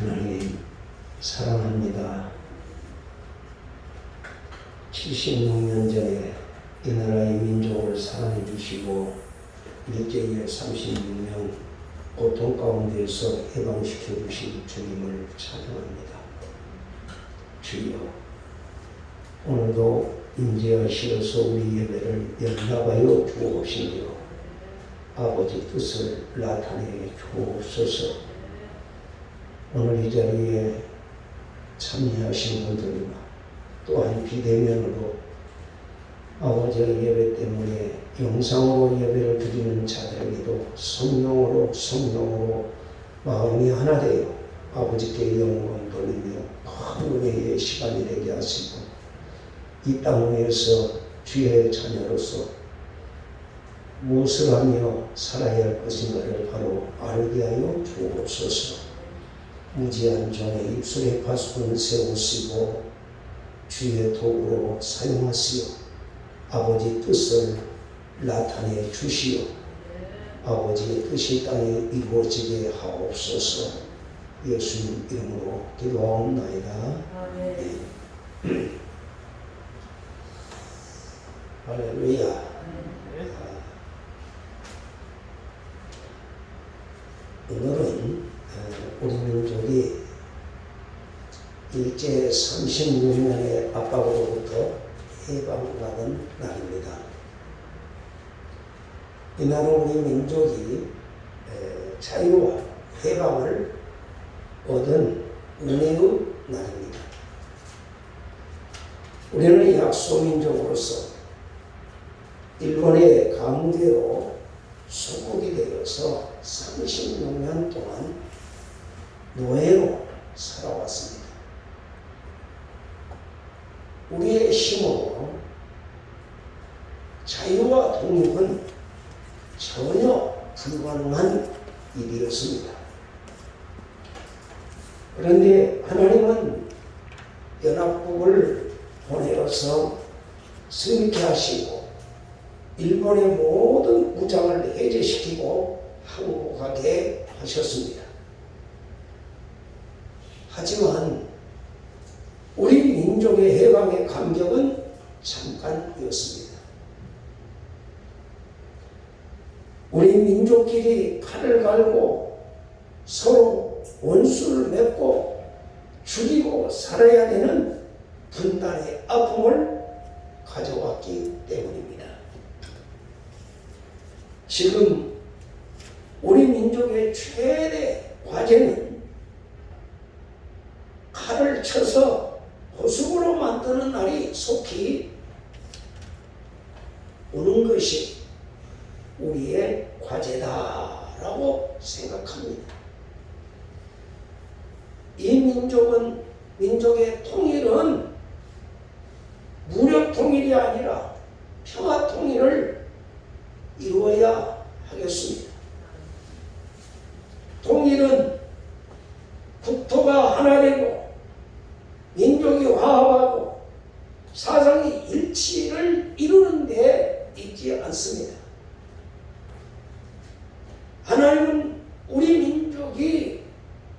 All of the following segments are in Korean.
하나님 사랑합니다. 76년 전에 이 나라의 민족을 사랑해 주시고 일제의 36년 고통 가운데서 해방시켜 주신 주님을 찬양합니다. 주여, 오늘도 임재하시어서 우리 예배를 연락하여 주옵시며 아버지 뜻을 나타내 주옵소서. 오늘 이 자리에 참여하신 분들과 또한 비대면으로 아버지의 예배 때문에 영상으로 예배를 드리는 자들에게도 성령으로 마음이 하나 되어 아버지께 영광을 돌리며 큰 은혜의 시간이 되게 하시고 이 땅 위에서 주의 자녀로서 무엇을 하며 살아야 할 것인가를 바로 알게 하여 주옵소서. 무지한 종의 입술에 파수꾼을 세우시고 주의 도구로 사용하시어 아버지 뜻을 나타내 주시어 아버지의 뜻이 땅에 이루어지게 하옵소서. 예수님 이름으로 기도하옵나이다. 아멘. 할렐루야. 오늘은 우리 민족이 일제 36년의 압박으로부터 해방받은 날입니다. 이날은 우리 민족이 자유와 해방을 얻은 은혜의 날입니다. 우리는 약소민족으로서 일본의 강제로 소국이 되어서 36년 동안 노예로 살아왔습니다. 우리의 힘으로 자유와 독립은 전혀 불가능한 일이었습니다. 그런데 하나님은 연합국을 보내어서 승리케 하시고 일본의 모든 무장을 해제시키고 항복하게 하셨습니다. 하지만 우리 민족의 해방의 감격은 잠깐이었습니다. 우리 민족끼리 칼을 갈고 서로 원수를 맺고 죽이고 살아야 되는 분단의 아픔을 가져왔기 때문입니다. 지금 우리 민족의 최대 과제는 칼을 쳐서 보습으로 만드는 날이 속히 오는 것이 우리의 과제다라고 생각합니다. 이 민족의 통일은 무력 통일이 아니라 평화 통일을 이루어야 하겠습니다. 통일은 국토가 하나 되고 민족이 화합하고 사상이 일치를 이루는 데 있지 않습니다. 하나님은 우리 민족이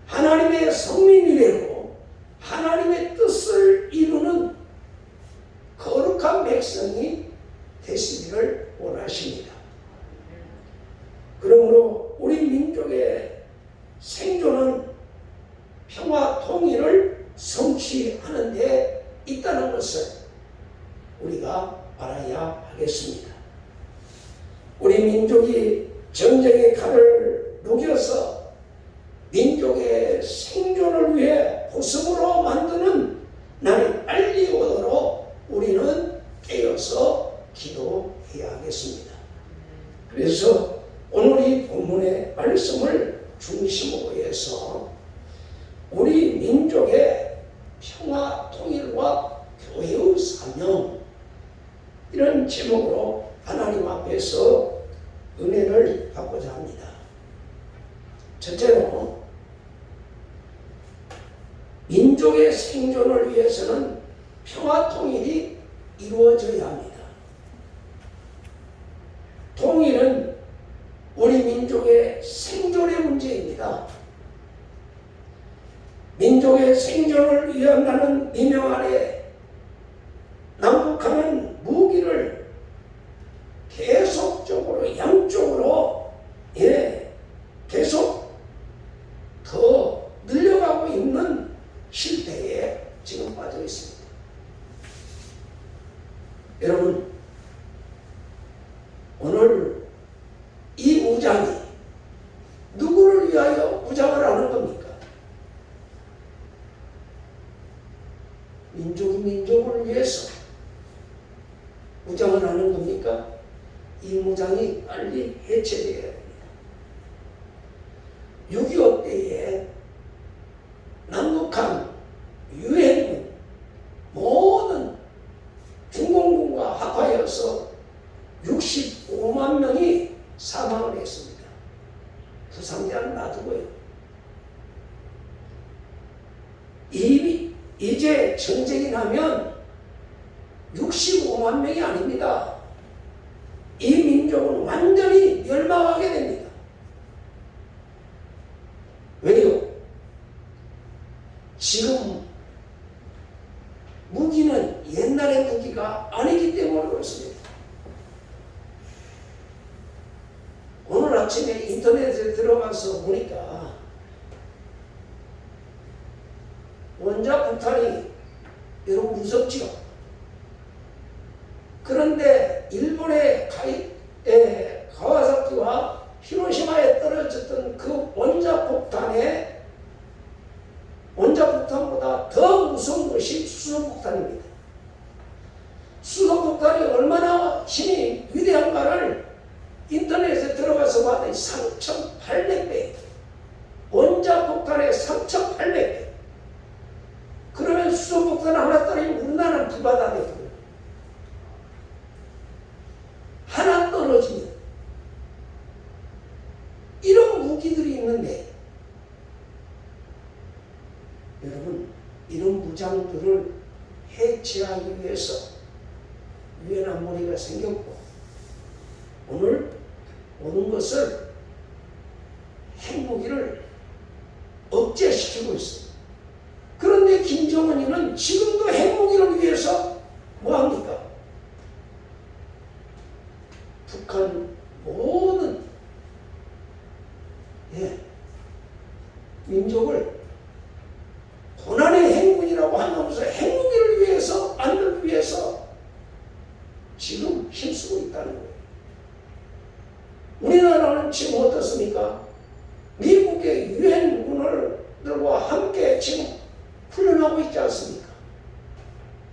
하나님의 성민이 되고 하나님의 뜻을 이루는 거룩한 백성이 되시기를 원하십니다. 그러므로 우리 민족의 생존은 평화 통일을 성취하는 데 있다는 것을 우리가 알아야 하겠습니다. 우리 민족이 전쟁의 칼을 녹여서 민족의 생존을 위해 보습으로 만드는 날이 빨리 오도록 우리는 깨어서 기도해야 하겠습니다. 그래서 오늘 이 본문의 말씀을 중심으로 해서 우리 민족의 평화 통일과 교회의 사명, 이런 제목으로 하나님 앞에서 은혜를 받고자 합니다. 첫째로, 민족의 생존을 위해서는 평화 통일이 이루어져야 합니다. 통일은 우리 민족의 생존의 문제입니다. 민족의 생존을 위한다는 비명 아래 남북한은 무기를 계속적으로 양쪽으로 계속 더 늘려가고 있는 실태에 지금 빠져 있습니다. 여러분, 오늘 이 무장이 누구를 위하여 무장을 하는 겁니까? 민족이 민족을 위해서 무장을 하는 겁니까? 이 무장이 빨리 해체되어야 합니다. 6.25 때에 남북한 유엔군 모든 중공군과 합하여서 65만 명이 사망을 했습니다. 부상자는 놔두고요. 이제 전쟁이 나면 65만 명이 아닙니다. 이 민족은 완전히 멸망하게 됩니다. 왜요? 지금 무기는 옛날의 무기가 아니기 때문에 그렇습니다. 오늘 아침에 인터넷에 들어가서 보니까 원자폭탄이 여러분 무섭죠? 그런데 일본의 가와사키와 히로시마에 떨어졌던 그 원자폭탄보다 더 무서운 것이 수소폭탄입니다. 수소폭탄이 얼마나 힘이 위대한가를 인터넷에 들어가서 봤더니 3,800배, 원자폭탄의 3,800배. 그러면 수소폭탄 하나 떨어지면 우리나라는 불바다 되거든요. 하나 떨어지면 이런 무기들이 있는데, 여러분, 이런 무장들을 해체하기 위해서 유엔 안보리가 생겼고, 오늘 모든 것을 핵무기를 억제시키고 있습니다. 그런데 김정은이는 지금도 핵무기를 위해서 뭐합니까? 북한 모든 민족을 고난의 핵무기라고 하면서 핵무기를 위해서, 안을 위해서 지금 힘쓰고 있다는 거예요. 우리나라는 지금 어떻습니까? 미국의 유엔 군들과 함께 지금 훈련하고 있지 않습니까?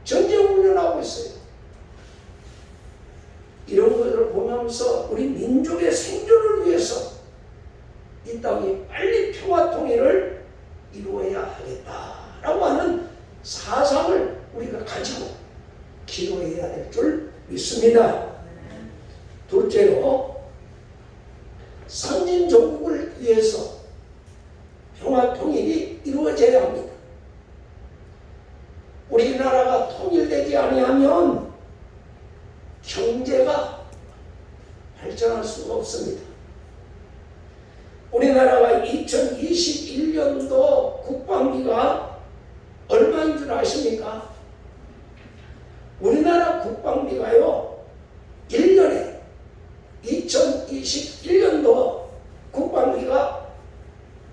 전쟁 훈련하고 있어요. 이런 것들을 보면서 우리 민족의 생존을 위해서 이 땅이 빨리 평화 통일을 이루어야 하겠다라고 하는 사상을 우리가 가지고 기도해야 될 줄 믿습니다. 둘째로, 선진조국을 위해서 평화 통일이 이루어져야 합니다. 우리나라가 통일되지 아니하면 경제가 발전할 수가 없습니다. 우리나라가 2021년도 국방비가 얼마인 줄 아십니까? 우리나라 국방비가요, 1년에 2021년도 국방비가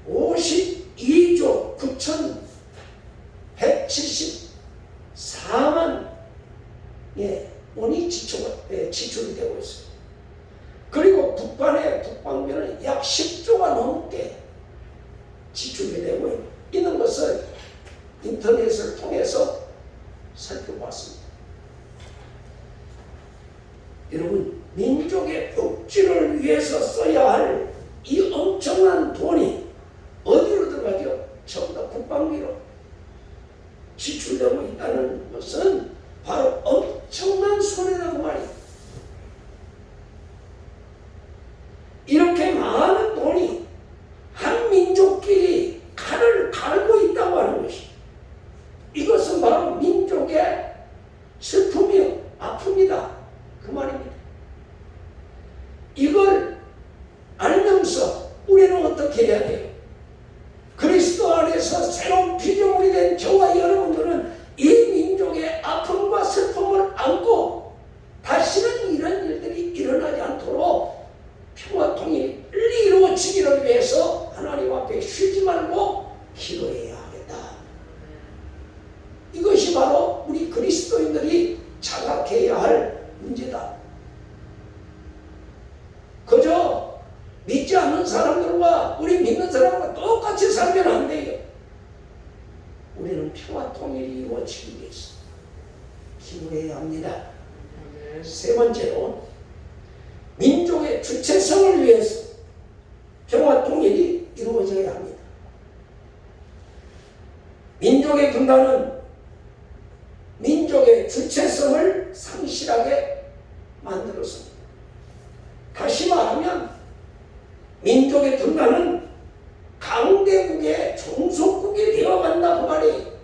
52조 9,174만 원이 지출이 되고 있어요. 그리고 북한의 국방비는 약 10조가 넘게 지출이 되고 있는 것을 인터넷을 통해서 살펴봤습니다. 여러분, 민족의 복지를 위해서 써야 할 이 엄청난 돈이 어디로 들어가죠? 전부 다 국방비로 지출되고 있다는 것은 바로 엄청난 손해라고 말이에요. 이렇게 많은 돈이 한 민족끼리 칼을 갈고 있다고 하는 것이, 이것은 바로 민족의 슬픔이요, 아픔이다, 그 말입니다. 이걸 알면서 우리는 어떻게 해야 돼요? 그리스도 안에서 새로운 피조물 평화 통일이 이루어지기 위해서 기도해야 합니다. 세 번째로 민족의 주체성을 위해서 평화 통일이 이루어져야 합니다. 민족의 분단은 민족의 주체성을 상실하게 만들었습니다. 다시 말하면 민족의 분단은 강대국의 종속국이 되어간다 그 말이에요.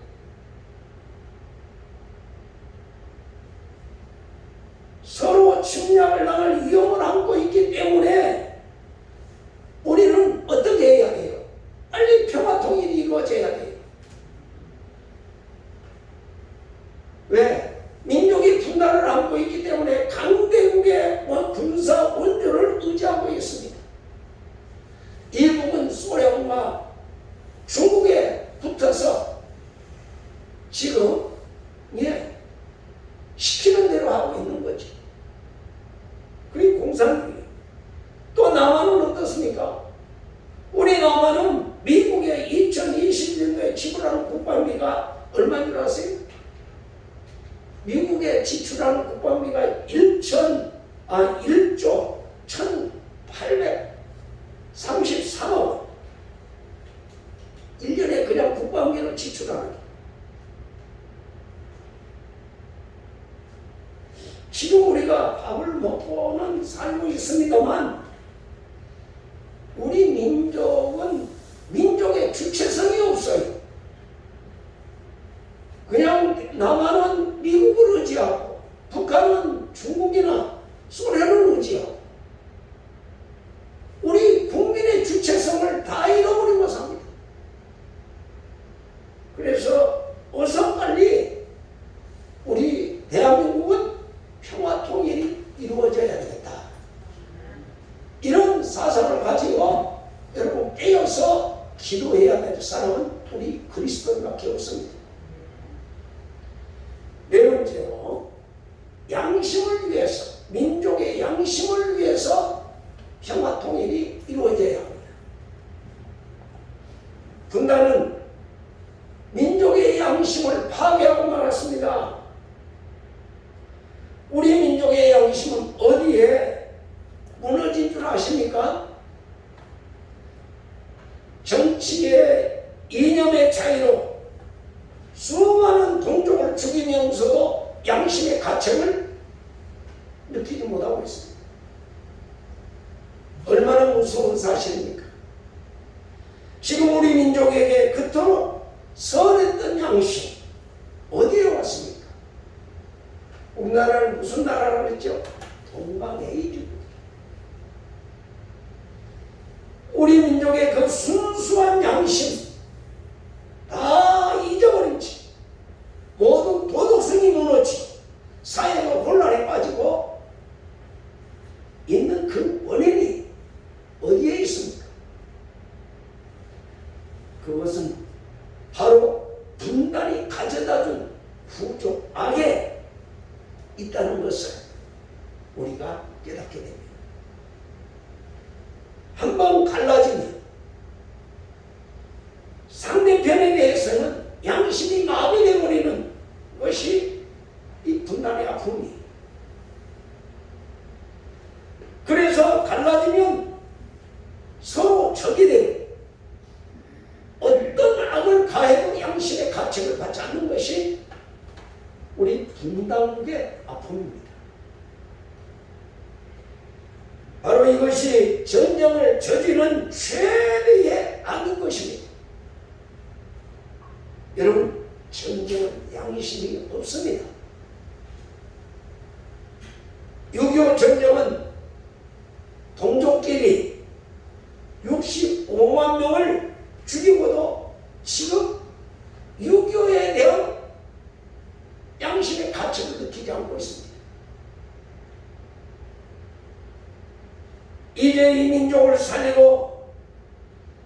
서로 침략을 당할 위험을 안고 있기 때문에 우리는 어떻게 해야 돼요? 빨리 평화 통일이 이루어져야 돼요. 왜? 민족이 분단을 안고 있기 때문에 강대국의 군사 원조를 의지하고 있습니다. 일국은 소련과 중국에 붙어서 지금 시키는 대로 하고 있는 거지. 그게 공산주의. 또 남한은 어떻습니까? 우리 남한은 미국의 2020년도에 지불하는 국방비가 얼마인 줄 아세요? 미국에 지출하는 국방비가 1조 1,833억 원. 1년에 그냥 국방비로 지출하는 게. 지금 우리가 밥을 먹고는 살고 있습니다만 우리 민족은 민족의 주체성이 없어요. 그냥 남한은 미국을 의지하고 북한은 중국이나 소련을 의지하고 우리 국민의 주체성을 다 잃어버리고 삽니다. 그래서 어서 빨리 우리 대한민국은 평화 통일이 이루어져야 되겠다. 이런 사상을 가지고 여러분 깨어서 기도해야 될 사람은 우리 그리스도인밖에 없습니다. 네 번째로 양심을 위해서, 민족의 양심을 위해서 평화 통일이 이루어져야 합니다. 분단은 민족의 양심을 파괴하고 말았습니다. 우리 민족의 양심은 어디에 무너진 줄 아십니까? 정치의 이념의 차이로 수많은 동족을 죽이면서도 양심의 가책을 느끼지 못하고 있습니다. 얼마나 무서운 사실입니까? 지금 우리 민족에게 그토록 선했던 양심 어디에 왔습니까? 우리나라를 무슨 나라라고 했죠? 동방에이주. 우리 민족의 그 순수한 양심 다 잊어버린 채 모든 도덕성이 무너지고 사회가 혼란에 빠지고 있는 그 원인이 어디에 있습니까? 그것은 바로 분단이 가져다준 부족 악에 있다는 것을 우리가 깨닫게 됩니다. 한번 갈라지면 상대편에 대해서는 양심이 마비되어버리는 것이 이 분단의 아픔이에요. 그래서 갈라지면 서로 적이 되고 어떤 악을 가해도 양심의 가책을 받지 않는 것이 우리 분단국의 아픔입니다. 바로 이것이 전쟁을 저지르는 최대의 악인 것입니다. 여러분, 전쟁은 양심이 없습니다. 6.25 전쟁은 동족끼리 65만 명을 죽이고도 지금 6.25에 대한 양심의 가책을 느끼지 않고 있습니다. 이제 이 민족을 살리고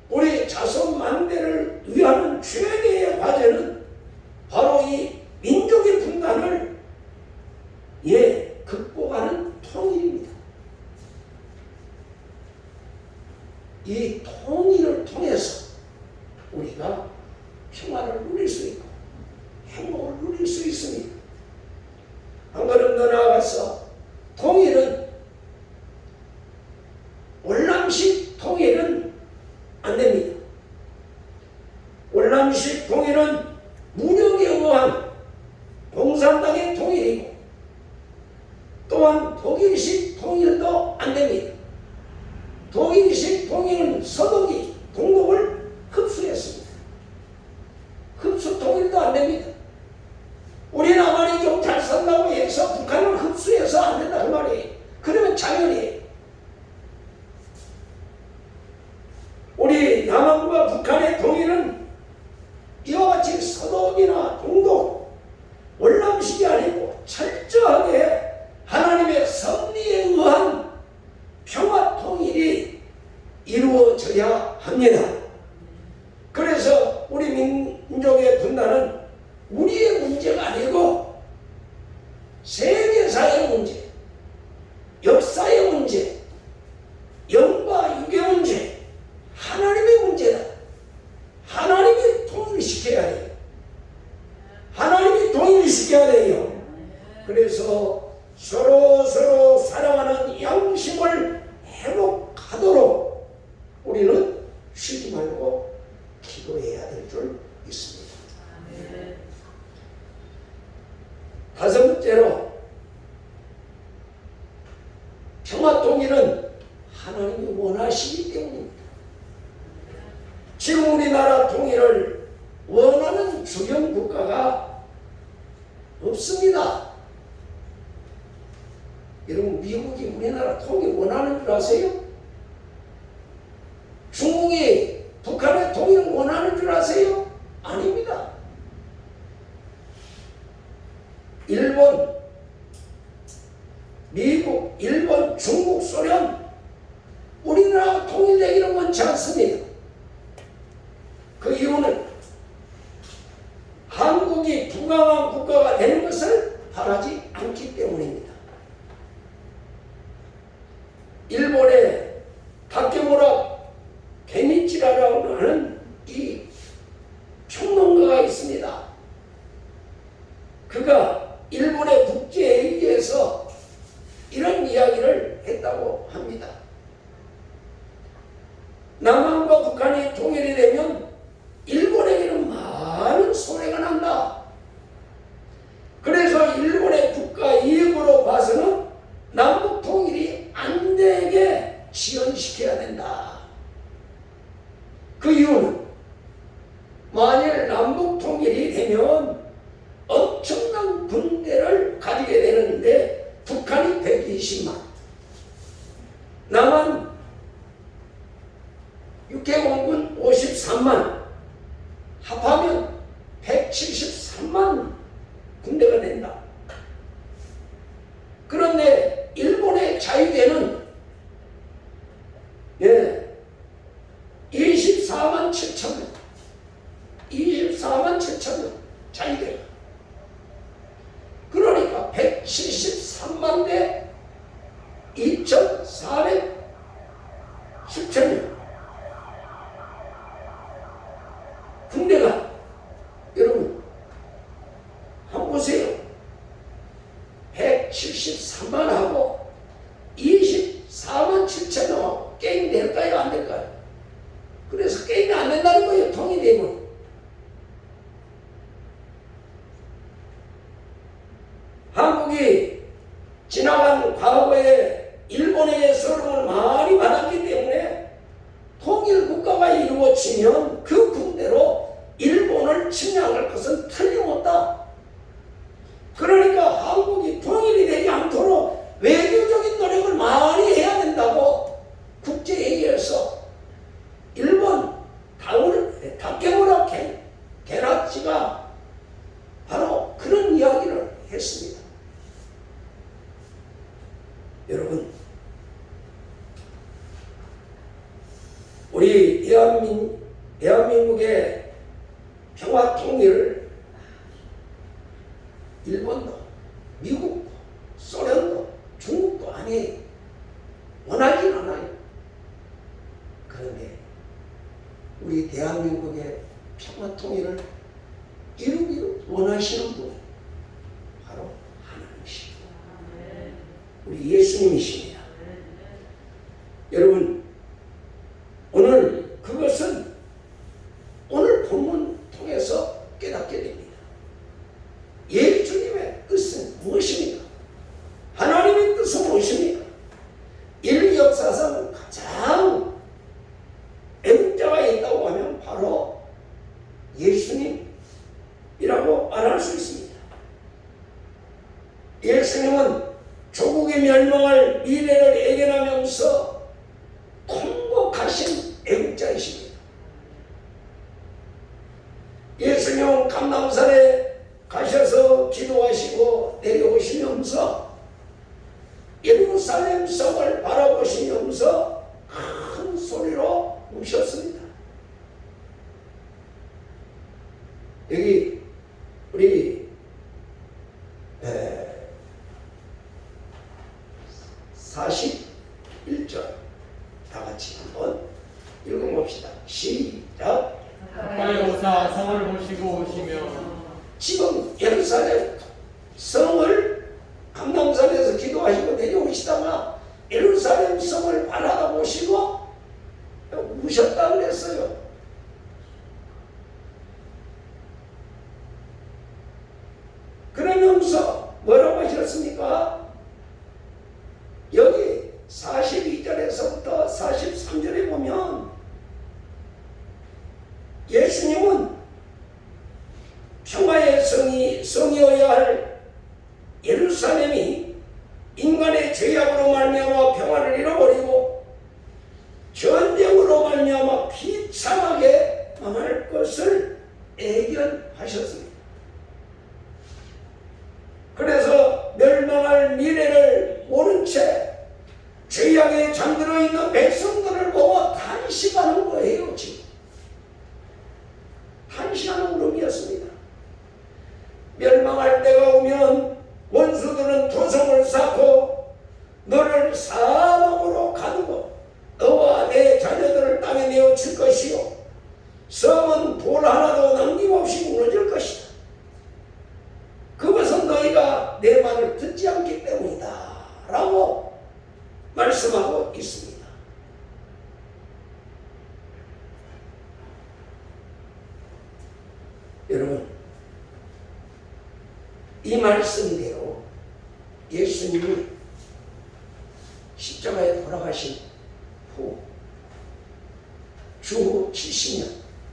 우리 자손 만대를 위하는 최대의 과제는 바로 이 민족의 분단을 극복하는 통일입니다. 이 통일을 통해서 우리가 평화를 누릴 수 있고 수 있습니다. 한 걸음 더 나아가서 통일은 월남식 통일은 안 됩니다. 월남식 통일은 무력에 의한 공산당의 통일이고 또한 독일식 통일도 안 됩니다. 독일식 통일은 서독이 동독을 흡수했습니다. 흡수 통일도 안 됩니다. 우리 남한이 좀 잘 산다고 해서 북한을 흡수해서 안 된다 그 말이에요. 그러면 당연히 우리 남한과 북한의 통일은 이와 같이 서독이나 동독 월남식이 아니고 철저하게 하나님의 섭리에 의한 평화 통일이 이루어져야 합니다. 그래서 우리 민족의 분단은 우리의 문제가 아니고 세계사의 문제, 역사의 문제, 영과 육의 문제, 하나님의 문제다. 하나님이 통일시켜야 해요. 하나님이 통일시켜야 돼요. 그래서 서로 사랑하는 양심을 회복하도록 우리는 쉬지 말고 기도해야 될 줄 믿습니다. 다섯 번째로 평화 통일은 하나님이 원하시기 때문입니다. 지금 우리나라 통일을 원하는 주변 국가가 없습니다. 여러분, 미국이 우리나라 통일 원하는 줄 아세요? 중국이 북한의 통일을 원하는 줄 아세요? 아닙니다. 일본, 미국, 일본, 중국, 소련 우리나라가 통일되기를 원치 않습니다. 그 이유는 한국이 부강한 국가가 되는 것을 바라지 않기 때문입니다. 일본의 다케무라 게니치라라고 하는 이 평론가가 있습니다. 그가 일본의 국제회의에서 이런 이야기를 했다고 합니다. 남한과 북한이 통일이 되면 일본에게는 많은 손해가 난다. 그래서 일본의 국가 이익으로 봐서는 남북 통일이 안 되게 지연시켜야 된다. 그 이유는 만일 남북 통일이 되면 엄청난 군대를 가지게 되는데 북한이 120만, 남한 육해공군 53만, 합하면 173만 군대가 된다. 그런데 일본의 자위대는 24만 7천 명, 24만 7천 명 자위대가. 그러니까 173만 대 2,410천 명 군대가, 여러분 한번 보세요. 173만하고 24만 7천 명하고 게임이 될까요? 안 될까요? 그래서 게임이 안 된다는 거예요. 통일되면. 한국이 지나간 과거에 일본에게 서름을 많이 받았기 때문에 통일 국가가 이루어지면 그 군대로 일본을 침략할 것은 틀림없다. 그러니까 한국이 통일이 되지 않도록 외교적인 노력을 많이 해야 된다고 국제회의에서 일본 다케무라 게나치가 바로 그런 이야기를 했습니다. 여러분, 우리 대한민국의 평화 통일을 일본도, 미국도, 소련도, 중국도 아니에요. 원하진 않아요. 그런데 우리 대한민국의 평화 통일을 이루기를 원하시는 분, 예수님이십니다. 여러분, 오늘 그것은 오늘 본문 통해서 깨닫게 됩니다. 예수님의 뜻은 무엇입니까? 하나님의 뜻은 무엇입니까? 인류 역사상 가장 애국자가 있다고 하면 바로 예수님이라고 말할 수 있습니다. 예수님은 조국이 멸망할 미래를 예견하면서 통곡하신 애국자이십니다. 예수님은 감람산에 가셔서 기도하시고 내려오시면서 예루살렘 성을 바라보시면서 큰 소리로 우셨습니다. 여기 우리 41절 다 같이 한번 읽어봅시다. 시작. 가까이 오사 성을 보시고 오시며. 지금 예루살렘 성을 감람산에서 기도하시고 내려오시다가 예루살렘 성을 바라보시고 우셨다 그랬어요. 그러면서 뭐라고 하셨습니까? 여기 42절에서부터 43절에 보면 예수님은 평화의 성이어야 할 예루살렘이 인간의 죄악으로 말미암아 평화를 잃어버리고 전쟁으로 말미암아 비참하게 망할 것을 예견하셨습니다. 그래서 멸망할 미래를 모른 채 죄악에 잠들어 있는 백성들을 보고 탄식하는 거예요. 지금 탄식하는 울음이었습니다. 멸망할 때가 오면 원수들은 토성을 쌓고 너를 사망으로 가두고 너와 내 자녀들을 땅에 내어칠 것이요 성은 돌 하나도 남김없이 무너질 것이다. 그것은 너희가 내 말을 듣지 않기 때문이다 라고 말씀하고 있습니다. 여러분, 이 말씀대로 예수님이 십자가에 돌아가신 후 주후 70년,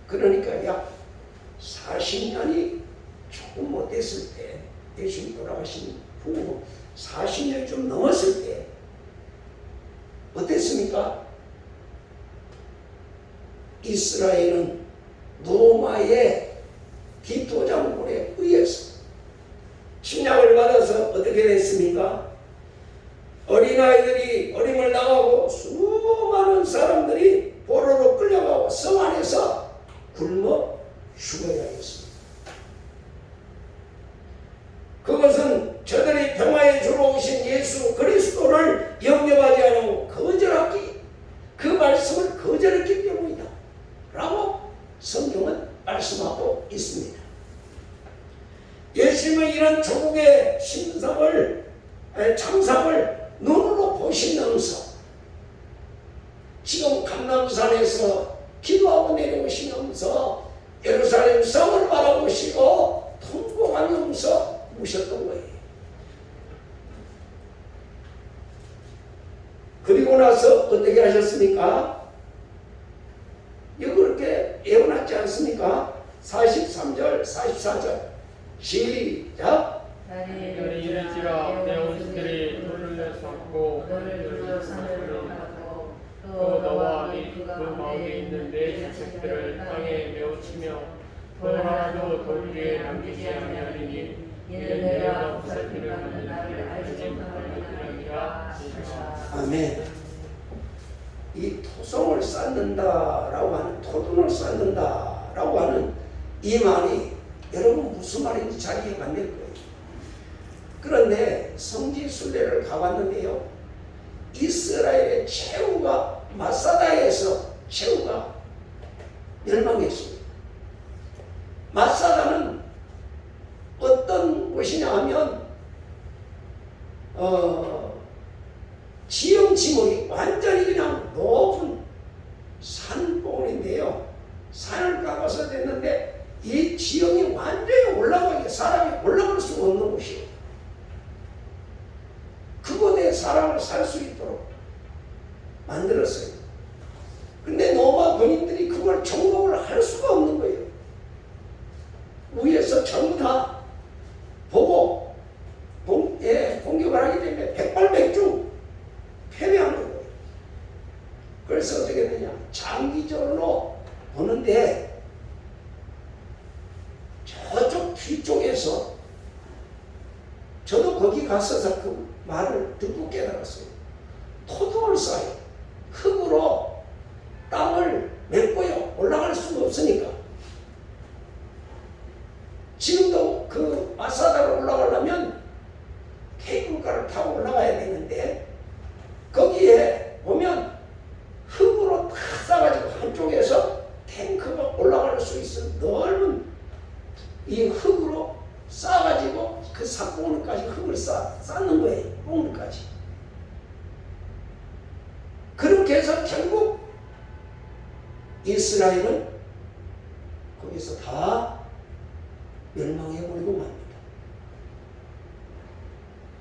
그러니까 약 40년이 조금 못 됐을 때, 예수님 돌아가신 후 40년이 좀 넘었을 때 어땠습니까? 이스라엘은 로마의 디토 장군에 의해서 침략을 받아서 어떻게 됐습니까? 어린아이들이 어림을 나가고 수많은 사람들이 포로로 끌려가고 성 안에서 굶어 죽어야 했습니다. 그것은 저들이 평화의 주로 오신 예수 그리스도를 영접하지 않고 거절하기, 그 말씀을 거절했기 때문이다 라고 성경은 말씀하고 있습니다. 예수님은 이런 조국의 창상을 눈으로 보시면서 지금 감람산에서 기도하고 내려오시면서 예루살렘 성을 바라보시고 통곡하면서 우셨던 거예요. 그리고 나서 어떻게 하셨습니까? 이거 그렇게 예언하지 않습니까? 43절, 44절 시작. 날이 이르지라 내 원수들이 너를 내쫓고 너를 둘러 산으로 가고 또 너와 그 마음에 있는 내 자식들을 땅에 메우치며 돌 하나도 돌 위에 남기지 아니하리니 이는 내가 보살피를 하는 나를 알지 못하느니라. 아멘. 이 토성을 쌓는다라고 하는, 토둔을 쌓는다라고 하는 이 말이 여러분 무슨 말인지 잘 이해가 안 될 거예요. 그런데 성지순례를 가봤는데요, 이스라엘의 최후가 마사다에서 최후가 멸망했습니다. 마사다는 어떤 곳이냐 하면 성이 완전히 올라가게 사람이 올라갈 수 없는 곳이에요. 그곳에 사람을 살 수 있도록 만들었어요. 근데 로마 군인들이 그걸 정복을 할 수가 없는 거예요. 위에서 전부 다 보고 공격을 하기 때문에 백발백중 패배한 거예요. 그래서 어떻게 되냐, 장기전으로 보는데 저쪽 뒤쪽에서 저도 거기 갔어서 그 말을 듣고 깨달았어요. 토동을 쌓아요. 흙으로 땅을 메꿔요. 올라갈 수가 없으니까. 지금도 그 마사다로 올라가려면 케이블카를 타고 올라가야 되는데 거기에 보면 흙으로 다 싸가지고 한쪽에서 탱크가 올라갈 수 있는 넓은 이 흙으로 싸가지고 그 산봉우리까지 흙을 쌓는 거예요. 봉우리까지. 그렇게 해서 결국 이스라엘은 거기서 다 멸망해버리고 맙니다.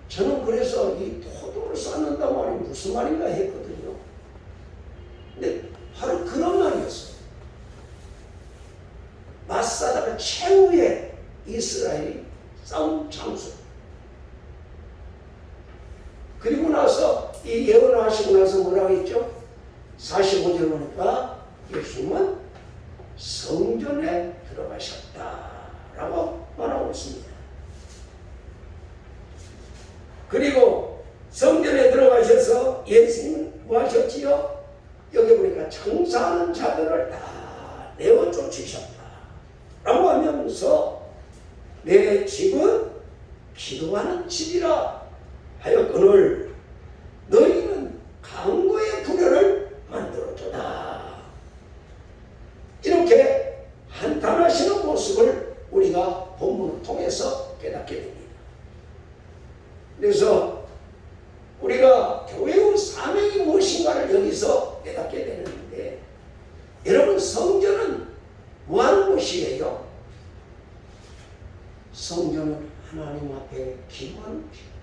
저는 그래서 이 토도를 쌓는다 말이 무슨 말인가 했거든요. 근데 바로 그런 말이었어요. 마사다가 최후의 이스라엘이 싸움 장소. 그리고 나서 이 예언을 하시고 나서 뭐라고 했죠? 45절 보니까 예수님은 성전에 들어가셨다라고 말하고 있습니다. 그리고 성전에 들어가셔서 예수님은 뭐 하셨지요? 여기 보니까 장사하는 자들을 다 내어 쫓으셨다 라고 하면서 내 집은 기도하는 집이라 하였거늘 너희는 강도의 부려를 만들어줘다. 이렇게 한탄하시는 모습을 우리가 본문을 통해서 깨닫게 됩니다. 그래서 우리가 교회의 사명이 무엇인가를 여기서 깨닫게 되는데, 여러분 성전은 뭐하는 곳이에요? 성전은 하나님 앞에 기도하는 곳이에요.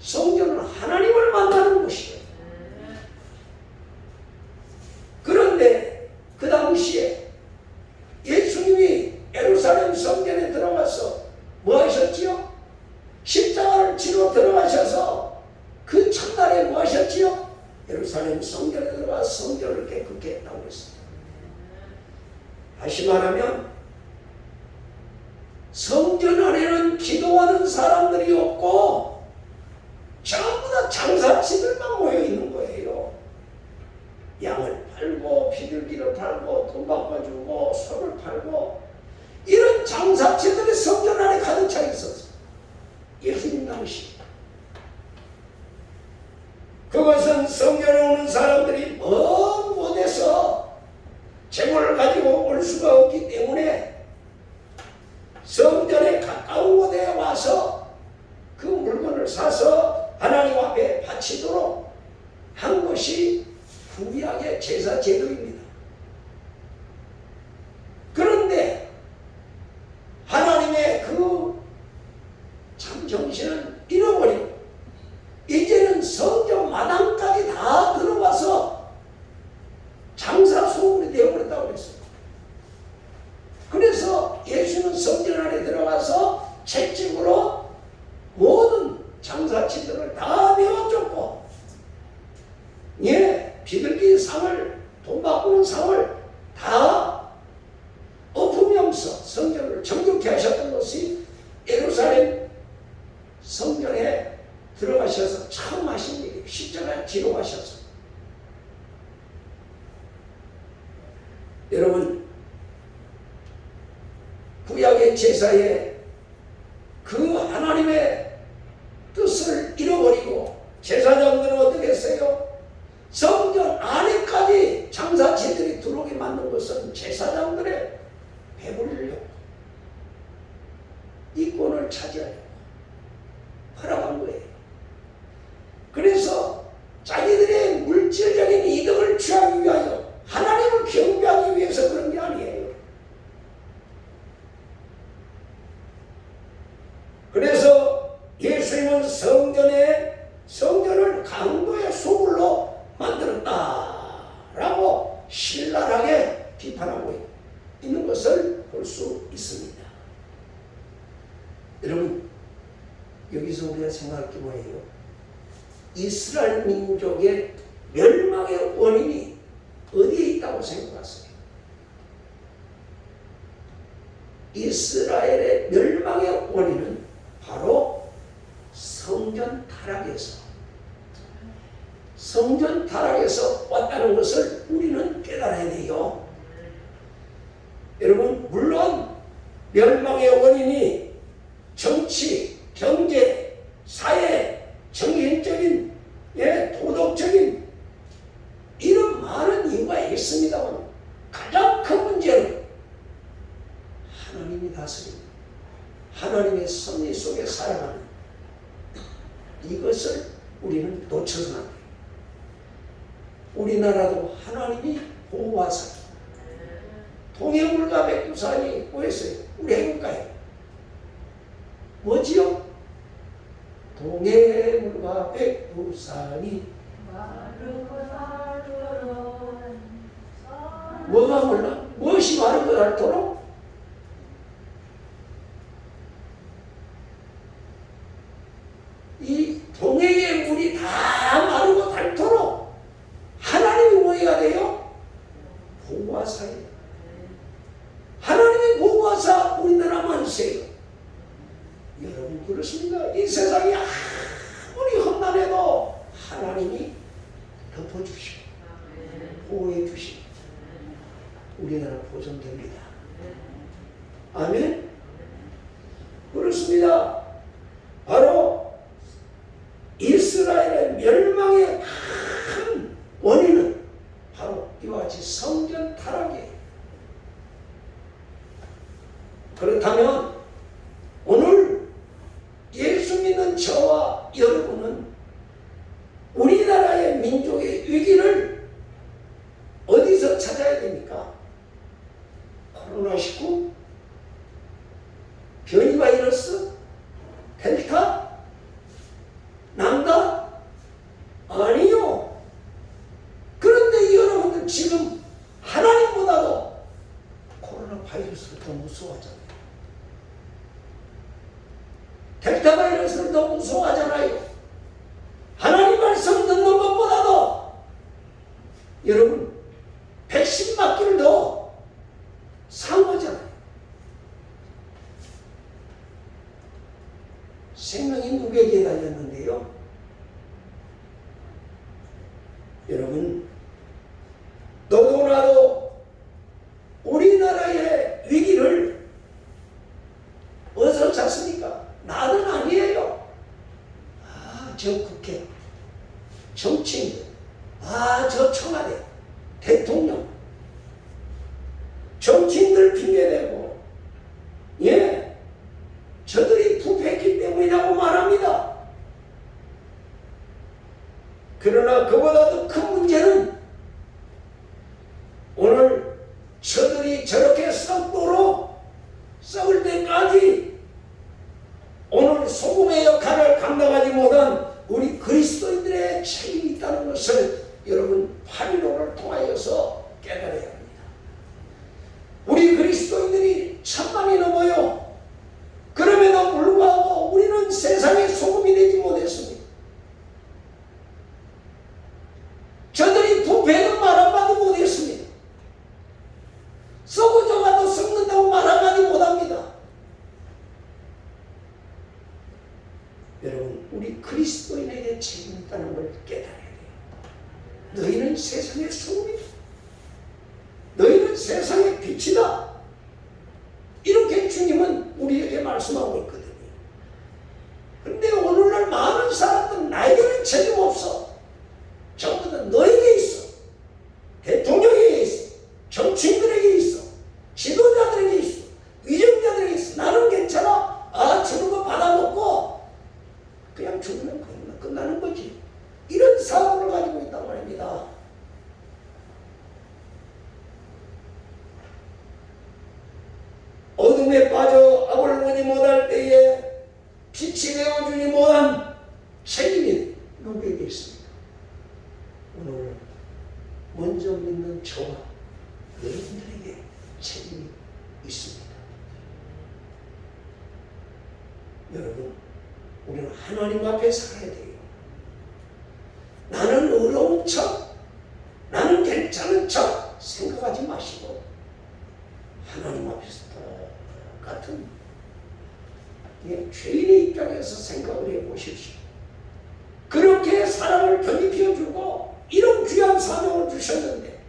성전은 하나님을 만나는 곳이에요. 그런데 그 당시에 예수님이 예루살렘 성전에 들어가서 뭐 하셨지요? 십자가를 지러 들어가셔서 그 첫날에 뭐 하셨지요? 예루살렘 성전에 들어가서 성전을 깨끗게 했다고 했습니다. 다시 말하면 성전 안에는 기도하는 사람들이 없고 전부 다 장사치들만 모여 있는 거예요. 양을 팔고 비둘기를 팔고 돈 바꿔주고 소를 팔고 이런 장사치들이 성전 안에 가득 차 있었어요. 예수님 당시. 그것은 성전에 오는 사람들이 먼 곳에서 재물을 가지고 올 수가 없기 때문에 성전에 가까운 곳에 와서 그 물건을 사서 하나님 앞에 바치도록 한 것이 구약의 제사 제도입니다. 그런데 하나님의 그 참 정신을 잃어버리고 이제는 성전 마당까지 다 들어와서 장사 소굴이 되어버렸다고 그랬어요. 그래서 예수는 성전 안에 들어가서 채찍으로 모든 장사치들을 다 내어줬고, 비둘기 상을, 돈 바꾸는 상을 다 엎으면서 성전을 정결케 하셨던 것이 예루살렘 성전에 들어가셔서 처음 하신 일이 십자가에 지러 가셔서. 여러분, 구약의 제사에 그 하나님의 뜻을 잃어버리고 제사장들은 어떻게 했어요? 성전 안에까지 장사치들이 들어오게 만든 것은 제사장들의 배부르려고, 이권을 차지하려고 허락한 거예요. 그래서 자기들의 물질적인 이득을 취하기 위하여, 하나님을 경배하기 위해서 그런 게 아니에요. 그래서 예수님은 성전을 강도의 소굴로 만들었다라고 신랄하게 비판하고 있는 것을 볼 수 있습니다. 여러분, 여기서 우리가 생각할 게 뭐예요? 이스라엘 민족의 멸망의 원인이 어디에 있다고 생각하세요? 이스라엘의 멸망의 원인은 바로 성전 타락에서 왔다는 것을 우리는 깨달아야 돼요. 여러분, 물론 멸망의 원인이 정치, 경제, 사회, 정신적인, 도덕적인 이런 많은 이유가 있습니다만 가장 큰 문제는 하나님이 다스립니다. 하나님의 섭리 속에 살아가는 이것을 우리는 놓쳐서는 안 돼요. 우리나라도 하나님이 보호하사 동해물과 백두산이 뭐였어요? 우리 해볼까요? 뭐지요? 동해물과 백두산이 뭐가 몰라? 무엇이 마르고 닳도록? 이 동해의 물이 다 마르고 닳도록 하나님이 뭐 해야 돼요? 보호하사예요. 하나님이 보호하사 우리나라 만세요. 여러분, 그렇습니다. 이 세상이 아무리 험난해도 하나님이 덮어주시고 보호해주시고 우리나라 보존됩니다. 아멘. 그렇습니다. 바로 이스라엘의 멸망의 큰 원인은 바로 이와 같이 성전 타락이에요. 그렇다면 오늘 예수 믿는 저와 여러분은 우리나라의 민족의 위기를 어디서 찾아야 됩니까? 코로나19? 변이 바이러스? 델타? 난가? 아니요. 그런데 여러분들 지금 하나님보다도 코로나 바이러스를 더 무서워하잖아요. 델타 바이러스를 더 무서워하잖아요. 하나님 말씀 듣는 것보다도 여러분 백신 맞기를 더 상하잖아요. 생명이 누구에게 달렸는데요? 여러분, 너도 나도 우리나라의 위기를 어디서 찾습니까? 나는 아니에요. 저 국회, 정치인들, 저 청와대, 대통령, 정치인들 핑계대고, 저들이 부패했기 때문이라고 말합니다. 그러나 그보다 더 큰 문제는 오늘 저들이 저렇게 썩도록 썩을 때까지 오늘 소금의 역할을 감당하지 못한 우리 그리스도인들의 책임이 있다는 것을 여러분 8.15를 통하여서 깨달아야 합니다. 우리 그리스도인들이 1000만이 넘어요. 그럼에도 불구하고 우리는 세상의 소금이 되지 못했습니다. 저들이 부패는 말 한마디 못했습니다. 썩어져가도 썩는다고 말 한마디 못합니다. 여러분, 우리 그리스도인에게 책임이 있다는 걸 깨달아야 돼요. 너희는 세상의 소금이다. 너희는 세상의 빛이다. 이렇게 주님은 우리에게 말씀하고 있거든요. 그런데 오늘날 많은 사람들은 나에게는 책임 없어. 전부 다 너에게 있어. 대통령에게 있어. 정치인들에게 있어. 지도자들에게 있어. 위정자들에게 있어. 나는 괜찮아. 주는 거 받아먹고 그냥 죽으면 끝나는 거지. 이런 사고를 가지고 있단 말입니다. 어둠에 빠져 아벌원이 못할 때에 위치되어 주지 못한 책임이 누구에게 있습니까? 오늘 먼저 믿는 저와 여러분들에게 책임이 있습니다. 여러분, 우리는 하나님 앞에 살아야 돼요. 나는 어려운 척, 나는 괜찮은 척 생각하지 마시고 하나님 앞에서 똑같은 죄인의 입장에서 생각을 해보십시오. 그렇게 사랑을 견입혀주고 이런 귀한 사명을 주셨는데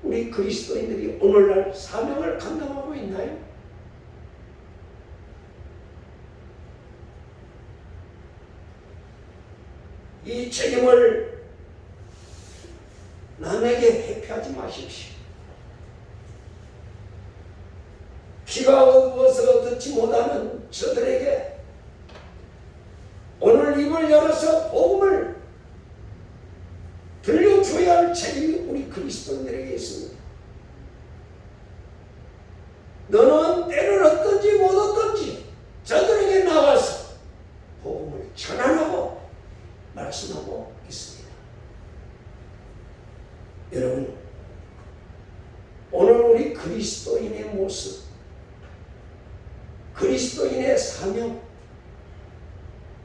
우리 그리스도인들이 오늘날 사명을 감당하고 있나요? 이 책임을 남에게 회피하지 마십시오. 귀가 어두워서 듣지 못하는 저들에게 오늘 입을 열어서 복음을 들려줘야 할 책임이 우리 그리스도인들에게 있습니다. 너는 때는 어떤지 못 어떤지 저들에게 나가서 복음을 전하라고 말씀하고 있습니다. 여러분, 오늘 우리 그리스도인의 모습, 그리스도인의 사명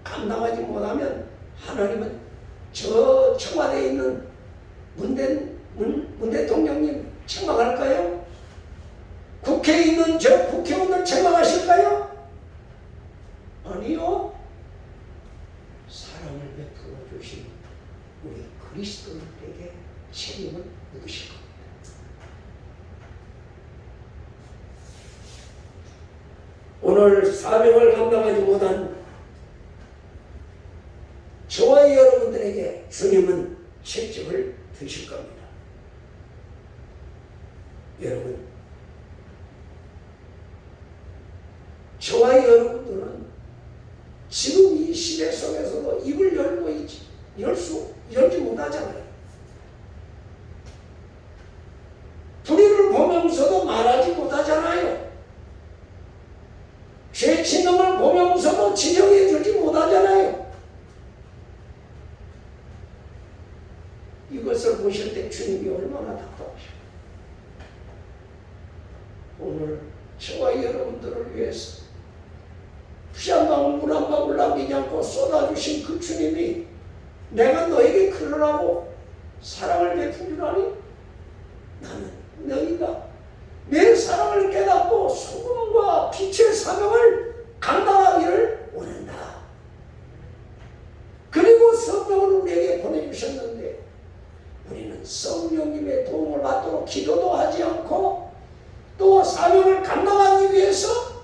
감당하지 못하면 하나님은 저 청와대에 있는 문 대통령님 책망할까요? 국회에 있는 저 국회의원들 책망하실까요? 아니요. 사랑을 베풀어 주신 우리 그리스도인들에게 책임을 묻으실 겁니다. 오늘 사명을 감당하지 못한 저와 여러분들에게 주님은 책임을 드실 겁니다. 여러분, 저와 여러분들은 지금 이 시대 속에서도 입을 열고 열지 못하잖아요. 불의를 보면서도 말하지 못하잖아요. 죄 짓는 걸 보면서도 지적해 주지 못하잖아요. 이것을 보실 때 주님이 얼마나 답답하실까요? 오늘 저와 여러분들을 위해서 피 한 방울 물 한 방울 남기지 않고 쏟아주신 그 주님이 내가 너에게 그러라고 사랑을 베푼 줄 아니? 나는 너희가 내 사랑을 깨닫고 소금과 빛의 사명을 감당하기를 원한다. 그리고 성령을 우리에게 보내주셨는데 우리는 성령님의 도움을 받도록 기도도 하지 않고 또 사명을 감당하기 위해서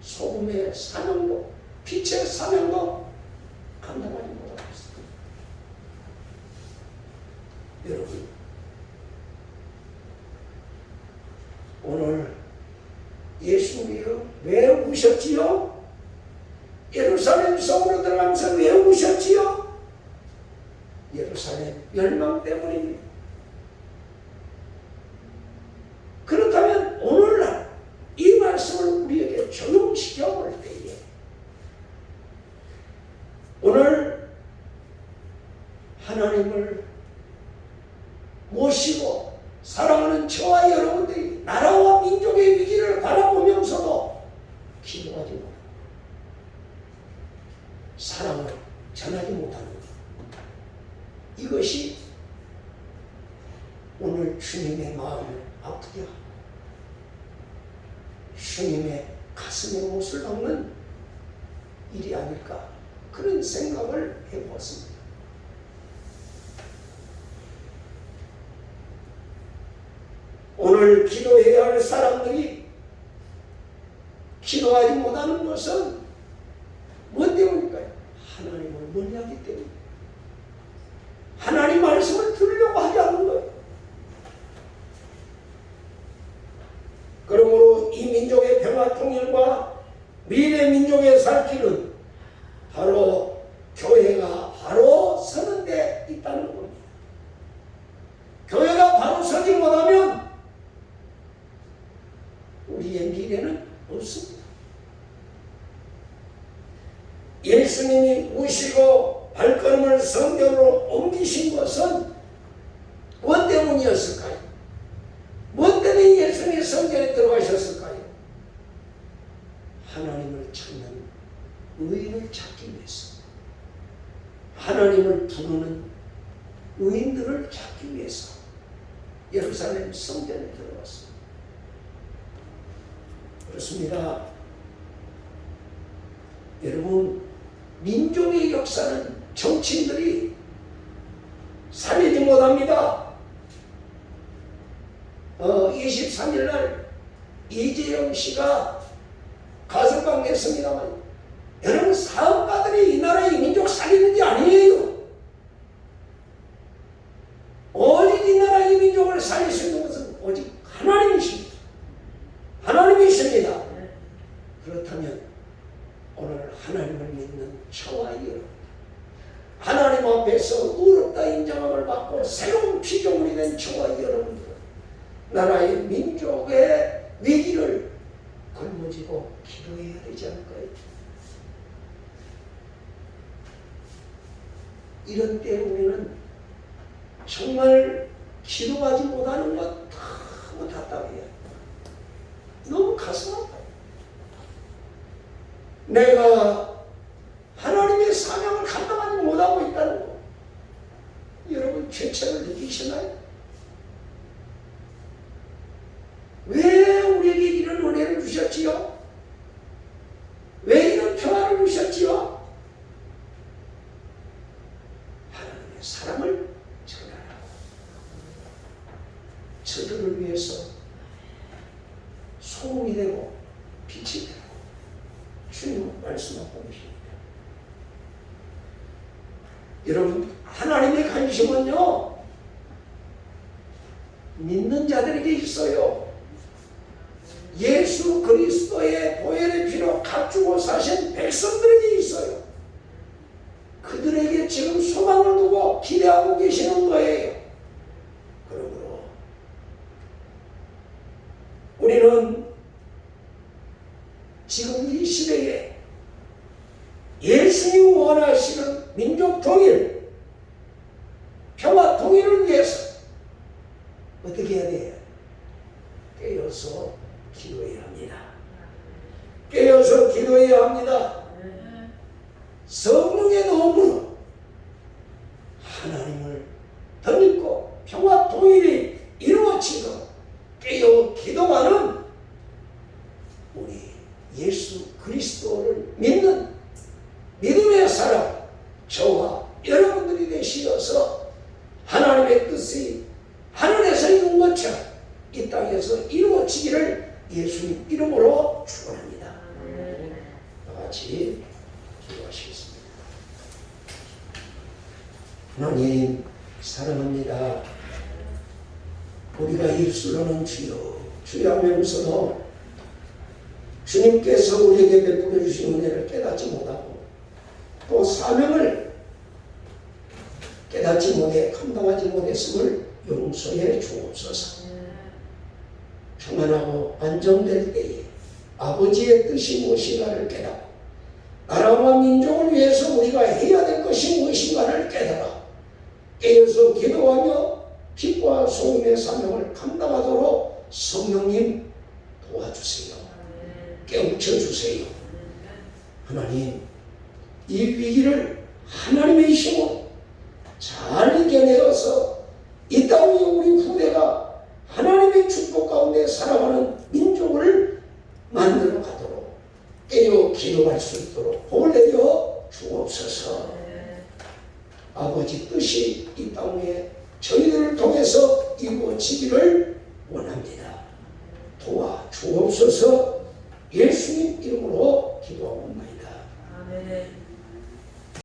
소금의 사명도 빛의 사명도 감당하지 못하고 있습니다. 여러분, 오늘 예수님이요 왜 우셨지요? 예루살렘 성으로 들어가면서 왜 우셨지요? 예루살렘 멸망 때문입니다. 그렇다면 오늘날 이 말씀을 우리에게 적용시켜 볼 때에 오늘 하나님을 모시고 사랑하는 저와 여러분들이 나라와 민족의 위기를 바라보면서도 기도하지 못하고 사랑을 전하지 못하는 것, 이것이 오늘 주님의 마음을 아프게 하고 주님의 가슴에 못을 박는 일이 아닐까, 그런 생각을 해보았습니다. 오늘 기도해야 할 사람들이 기도하지 못하는 것은 뭐 때문일까요? 하나님을 멀리하기 때문에, 하나님 말씀을 들으려고 하지 않는 거예요. 그러므로 이 민족의 평화 통일과 미래 민족의 살 길은 바로 교회가 바로 서는 데 있다는 겁니다. 교회가 바로 서지 못하면 우리의 미래는 없습니다. 예수님이 우시고 발걸음을 성전으로 옮기신 것은 무엇 때문이었을까요? 무엇 때문에 예수님이 성전에 들어가셨을까요? 하나님을 찾는 의인을 찾기 위해서, 하나님을 부르는 의인들을 찾기 위해서 예루살렘 성전에 들어갔습니다. 그렇습니다. 여러분, 민족의 역사는 정치인들이 살리지 못합니다. 23일 날 이재영 씨가 가석방됐습니다만, 여러분, 사업가들이 이 나라의 민족 살리는 게 아니에요. 오직 이 나라의 민족을 살릴 수 있는 것은 오직 하나님이십니다. 하나님이십니다. 그렇다면 오늘 하나님을 믿는 저와 여러분, 하나님 앞에서 의롭다 인정함을 받고 새로운 피조물이 된 저와 여러분들, 나라의 민족의 위기를 걸머지고 기도해야 되지 않을까요? 이런 때에 우리는 정말 기도하지 못하는 것 너무 답답해요. 너무 가슴 아파요. 내가 하나님의 사명을 감당하지 못하고 있다는 거, 여러분 죄책을 느끼시나요? 왜 우리에게 이런 은혜를 주셨지요? 왜 이런 평화를 주셨지요? 하나님의 사랑을 전하라고, 저들을 위해서 소금이 되고 빛이 되고 주님 말씀하고 계십니다. 여러분, 하나님의 관심은요, 믿는 자들에게 있어요. 예수 그리스도의 보혈의 피로 값주고 사신 백성들에게 있어요. 그들에게 지금 소망을 두고 기대하고 계시는 거예요. 그러므로 우리는 지금 이 시대에 예수님이 원하시는 민족 통일, 평화 통일을 위해서 어떻게 해야 돼요? 깨어서 기도해야 합니다. 깨어서 기도해야 합니다. 성령의 도움으로 하나님을 더 믿고 평화 통일이 이루어지도록 깨어 기도하는 우리 예수 그리스도를 믿는 믿음의 사람, 저와 여러분들이 되시어서 하나님의 뜻이 하늘에서 이룬 것처럼 이 땅에서 이루어지기를 예수님 이름으로 축원합니다. 다 같이 기도하시겠습니다. 하나님 사랑합니다. 우리가 입술로는 주여 주여 하면서도 주님께서 우리에게 베풀어 주신 은혜를 깨닫지 못하고 또 사명을 깨닫지 못해 감당하지 못했음을 용서해 주옵소서. 평안하고 안정될 때에 아버지의 뜻이 무엇인가를 깨닫고 나라와 민족을 위해서 우리가 해야 될 것이 무엇인가를 깨달아 깨어서 기도하며 빛과 소금의 사명을 감당하도록 성령님 도와주세요. 깨우쳐 주세요. 하나님, 이 위기를 하나님의 힘으로 잘 이겨내어서 이 땅 위에 우리 후대가 하나님의 축복 가운데 살아가는 민족을 만들어 가도록 깨어 기도할 수 있도록 복을 내려 주옵소서. 아버지 뜻이 이 땅 위에 저희들을 통해서 이루어지기를 원합니다. 도와 주옵소서. 예수님 이름으로 기도하옵나이다. 아멘.